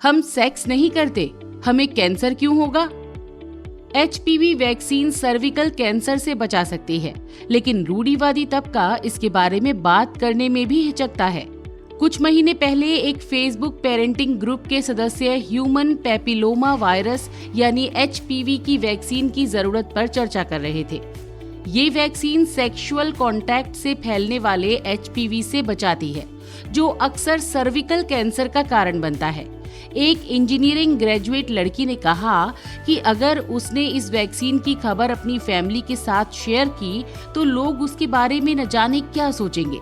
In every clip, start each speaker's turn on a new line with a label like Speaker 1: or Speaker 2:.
Speaker 1: हम सेक्स नहीं करते, हमें कैंसर क्यों होगा? HPV वैक्सीन सर्विकल कैंसर से बचा सकती है, लेकिन रूढ़िवादी तबका इसके बारे में बात करने में भी हिचकता है। कुछ महीने पहले एक फेसबुक पेरेंटिंग ग्रुप के सदस्य ह्यूमन पैपिलोमा वायरस यानी HPV की वैक्सीन की जरूरत पर चर्चा कर रहे थे। ये वैक्सीन सेक्सुअल कांटेक्ट से फैलने वाले HPV से बचाती है, जो अक्सर सर्विकल कैंसर का कारण बनता है। एक इंजीनियरिंग ग्रेजुएट लड़की ने कहा कि अगर उसने इस वैक्सीन की खबर अपनी फैमिली के साथ शेयर की तो लोग उसके बारे में न जाने क्या सोचेंगे।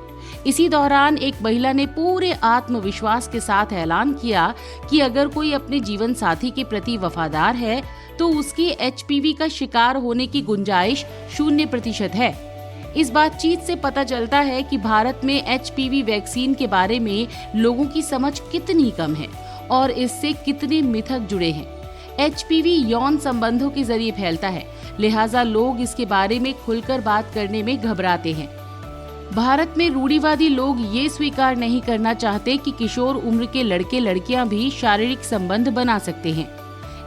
Speaker 1: इसी दौरान एक महिला ने पूरे आत्मविश्वास के साथ ऐलान किया कि अगर कोई अपने जीवन साथी के प्रति वफादार है तो उसकी HPV का शिकार होने की गुंजाइश 0% है। इस बातचीत से पता चलता है कि भारत में HPV वैक्सीन के बारे में लोगों की समझ कितनी कम है और इससे कितने मिथक जुड़े हैं। HPV यौन संबंधों के जरिए फैलता है, लिहाजा लोग इसके बारे में खुलकर बात करने में घबराते हैं। भारत में रूढ़िवादी लोग ये स्वीकार नहीं करना चाहते कि किशोर उम्र के लड़के लड़कियां भी शारीरिक संबंध बना सकते हैं।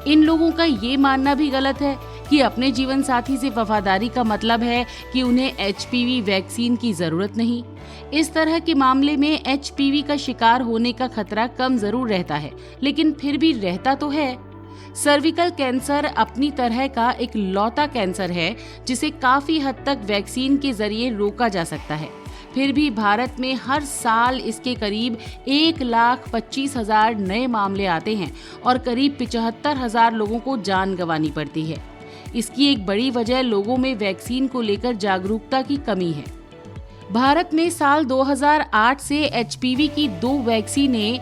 Speaker 1: इन लोगों का ये मानना भी गलत है कि अपने जीवन साथी से वफादारी का मतलब है कि उन्हें HPV वैक्सीन की जरूरत नहीं। इस तरह के मामले में HPV का शिकार होने का खतरा कम जरूर रहता है, लेकिन फिर भी रहता तो है। सर्विकल कैंसर अपनी तरह का एक लौता कैंसर है जिसे काफी हद तक वैक्सीन के जरिए रोका जा सकता है। फिर भी भारत में हर साल इसके करीब 1,25,000 नए मामले आते हैं और करीब 75,000 लोगों को जान गंवानी पड़ती है। इसकी एक बड़ी वजह लोगों में वैक्सीन को लेकर जागरूकता की कमी है। भारत में साल 2008 से HPV की 2 वैक्सीनें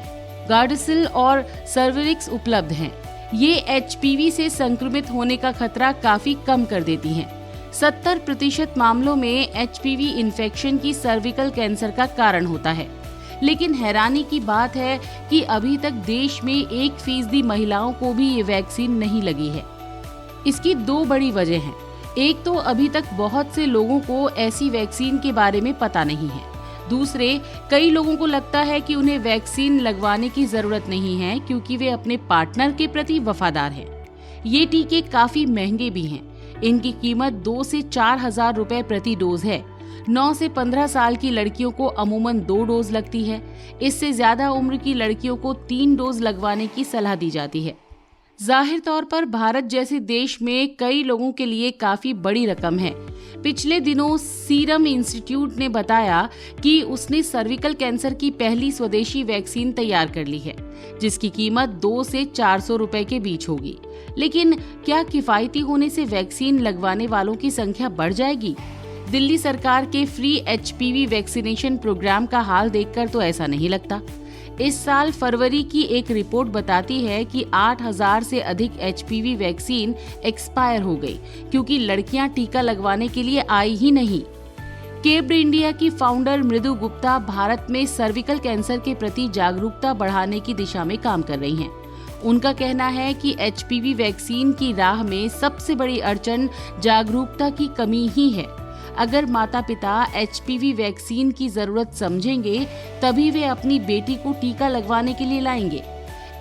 Speaker 1: गार्डासिल और सर्वेरिक्स उपलब्ध हैं। ये HPV से संक्रमित होने का खतरा काफी कम कर देती हैं। 70% मामलों में HPV इन्फेक्शन की सर्विकल कैंसर का कारण होता है। लेकिन हैरानी की बात है कि अभी तक देश में 1% महिलाओं को भी ये वैक्सीन नहीं लगी है। इसकी 2 बड़ी वजह हैं। एक तो अभी तक बहुत से लोगों को ऐसी वैक्सीन के बारे में पता नहीं है। दूसरे, कई लोगों को लगता है कि उन्हें वैक्सीन लगवाने की जरूरत नहीं है क्योंकि वे अपने पार्टनर के प्रति वफादार हैं। ये टीके काफी महंगे भी हैं। इनकी कीमत 2 से 4 हजार रुपए प्रति डोज है। 9 से 15 साल की लड़कियों को अमूमन 2 डोज लगती है। इससे ज्यादा उम्र की लड़कियों को 3 डोज लगवाने की सलाह दी जाती है। जाहिर तौर पर भारत जैसे देश में कई लोगों के लिए काफी बड़ी रकम है। पिछले दिनों सीरम इंस्टीट्यूट ने बताया कि उसने सर्विकल कैंसर की पहली स्वदेशी वैक्सीन तैयार कर ली है, जिसकी कीमत 2 से 400 रुपए के बीच होगी। लेकिन क्या किफायती होने से वैक्सीन लगवाने वालों की संख्या बढ़ जाएगी? दिल्ली सरकार के फ्री HPV वैक्सीनेशन प्रोग्राम का हाल देखकर तो ऐसा नहीं लगता। इस साल फरवरी की एक रिपोर्ट बताती है कि 8,000 से अधिक HPV वैक्सीन एक्सपायर हो गई क्योंकि लड़कियां टीका लगवाने के लिए आई ही नहीं। केब्ड इंडिया की फाउंडर मृदु गुप्ता भारत में सर्विकल कैंसर के प्रति जागरूकता बढ़ाने की दिशा में काम कर रही हैं। उनका कहना है कि HPV वैक्सीन की राह में सबसे बड़ी अड़चन जागरूकता की कमी ही है। अगर माता पिता HPV वैक्सीन की जरूरत समझेंगे तभी वे अपनी बेटी को टीका लगवाने के लिए लाएंगे।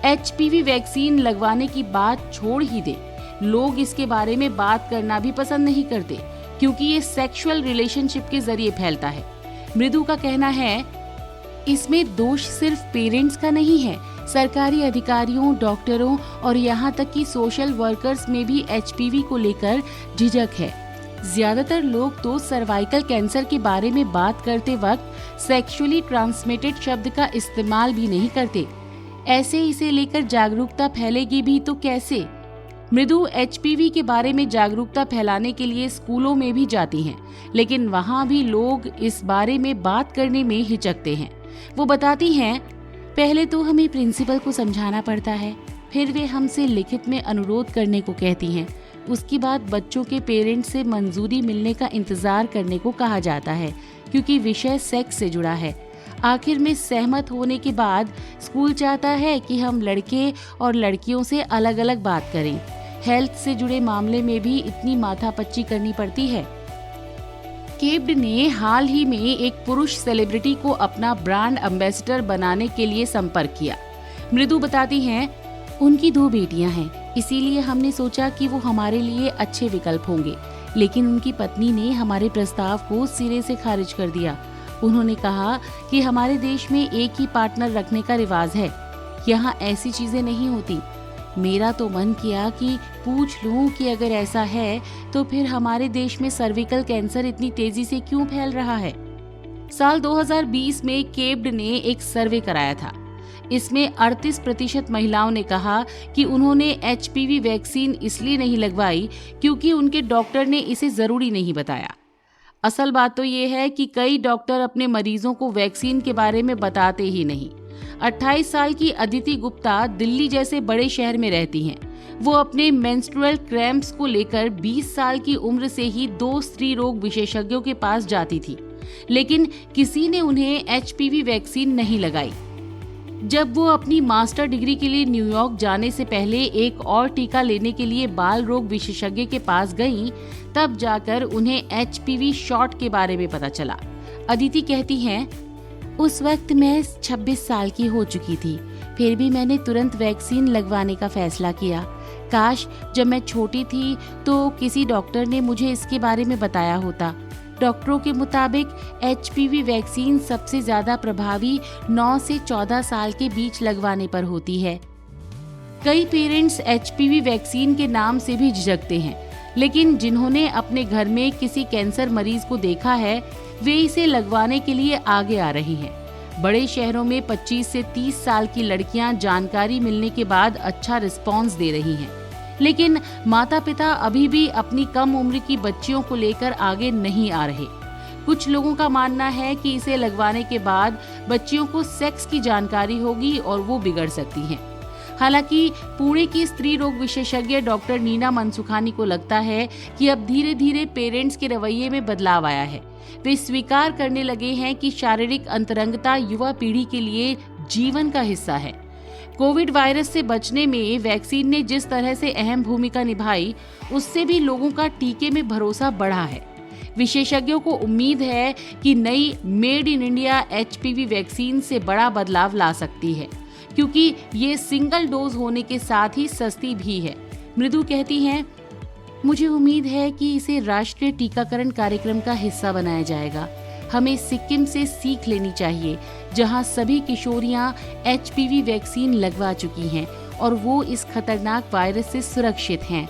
Speaker 1: HPV वैक्सीन लगवाने की बात छोड़ ही दे, लोग इसके बारे में बात करना भी पसंद नहीं करते क्योंकि ये सेक्सुअल रिलेशनशिप के जरिए फैलता है। मृदु का कहना है, इसमें दोष सिर्फ पेरेंट्स का नहीं है, सरकारी अधिकारियों, डॉक्टरों और यहाँ तक कि सोशल वर्कर्स में भी HPV को लेकर झिझक है। ज्यादातर लोग तो सर्वाइकल कैंसर के बारे में बात करते वक्त सेक्सुअली ट्रांसमिटेड शब्द का इस्तेमाल भी नहीं करते। ऐसे इसे लेकर जागरूकता फैलेगी भी तो कैसे? मृदु HPV के बारे में जागरूकता फैलाने के लिए स्कूलों में भी जाती हैं, लेकिन वहाँ भी लोग इस बारे में बात करने में हिचकते हैं। वो बताती हैं, पहले तो हमें प्रिंसिपल को समझाना पड़ता है, फिर वे हमसे लिखित में अनुरोध करने को कहती हैं। उसके बाद बच्चों के पेरेंट्स से मंजूरी मिलने का इंतजार करने को कहा जाता है क्योंकि विषय सेक्स से जुड़ा है। आखिर में सहमत होने के बाद स्कूल चाहता है कि हम लड़के और लड़कियों से अलग अलग बात करें। हेल्थ से जुड़े मामले में भी इतनी माथापच्ची करनी पड़ती है। केब्ड ने हाल ही में एक पुरुष सेलिब्रिटी को अपना ब्रांड एम्बेसडर बनाने के लिए संपर्क किया। मृदु बताती हैं, उनकी 2 बेटियां हैं, इसीलिए हमने सोचा कि वो हमारे लिए अच्छे विकल्प होंगे, लेकिन उनकी पत्नी ने हमारे प्रस्ताव को सिरे से खारिज कर दिया। उन्होंने कहा कि हमारे देश में एक ही पार्टनर रखने का रिवाज है, यहाँ ऐसी चीजें नहीं होती। मेरा तो मन किया कि पूछ लूं कि अगर ऐसा है तो फिर हमारे देश में सर्विकल कैंसर इतनी तेजी से क्यों फैल रहा है। साल 2020 में केब्ड ने एक सर्वे कराया था। इसमें 38% महिलाओं ने कहा कि उन्होंने HPV वैक्सीन इसलिए नहीं लगवाई क्योंकि उनके डॉक्टर ने इसे जरूरी नहीं बताया। असल बात तो ये है कि कई डॉक्टर अपने मरीजों को वैक्सीन के बारे में बताते ही नहीं। 28 साल की अदिति गुप्ता दिल्ली जैसे बड़े शहर में रहती हैं। वो अपने मेंस्ट्रुअल क्रैम्प्स को लेकर 20 साल की उम्र से ही 2 स्त्री रोग विशेषज्ञों के पास जाती थी, लेकिन किसी ने उन्हें HPV वैक्सीन नहीं लगाई। जब वो अपनी मास्टर डिग्री के लिए न्यूयॉर्क जाने से पहले एक और टीका लेने के लिए बाल रोग विशेषज्ञ के पास गईं, तब जाकर उन्हें HPV शॉट के बारे में पता चला। अदिति कहती हैं, उस वक्त मैं 26 साल की हो चुकी थी, फिर भी मैंने तुरंत वैक्सीन लगवाने का फैसला किया। काश जब मैं छोटी थी तो किसी डॉक्टर ने मुझे इसके बारे में बताया होता। डॉक्टरों के मुताबिक HPV वैक्सीन सबसे ज्यादा प्रभावी 9 से 14 साल के बीच लगवाने पर होती है। कई पेरेंट्स HPV वैक्सीन के नाम से भी झिझकते हैं, लेकिन जिन्होंने अपने घर में किसी कैंसर मरीज को देखा है वे इसे लगवाने के लिए आगे आ रहे हैं। बड़े शहरों में 25 से 30 साल की लड़कियां जानकारी मिलने के बाद अच्छा रिस्पॉन्स दे रही हैं, लेकिन माता पिता अभी भी अपनी कम उम्र की बच्चियों को लेकर आगे नहीं आ रहे। कुछ लोगों का मानना है कि इसे लगवाने के बाद बच्चियों को सेक्स की जानकारी होगी और वो बिगड़ सकती हैं। हालांकि पुणे की स्त्री रोग विशेषज्ञ डॉक्टर नीना मनसुखानी को लगता है कि अब धीरे धीरे पेरेंट्स के रवैये में बदलाव आया है। वे स्वीकार करने लगे हैं कि शारीरिक अंतरंगता युवा पीढ़ी के लिए जीवन का हिस्सा है। कोविड वायरस से बचने में वैक्सीन ने जिस तरह से अहम भूमिका निभाई, उससे भी लोगों का टीके में भरोसा बढ़ा है। विशेषज्ञों को उम्मीद है कि नई made in India HPV vaccine से बड़ा बदलाव ला सकती है, क्योंकि ये सिंगल डोज होने के साथ ही सस्ती भी है। मृदु कहती हैं, मुझे उम्मीद है कि इसे राष्ट्रीय टीकाकरण कार्यक्रम का हिस्सा बनाया जाएगा। हमें सिक्किम से सीख लेनी चाहिए, जहां सभी किशोरियां HPV वैक्सीन लगवा चुकी हैं और वो इस खतरनाक वायरस से सुरक्षित हैं।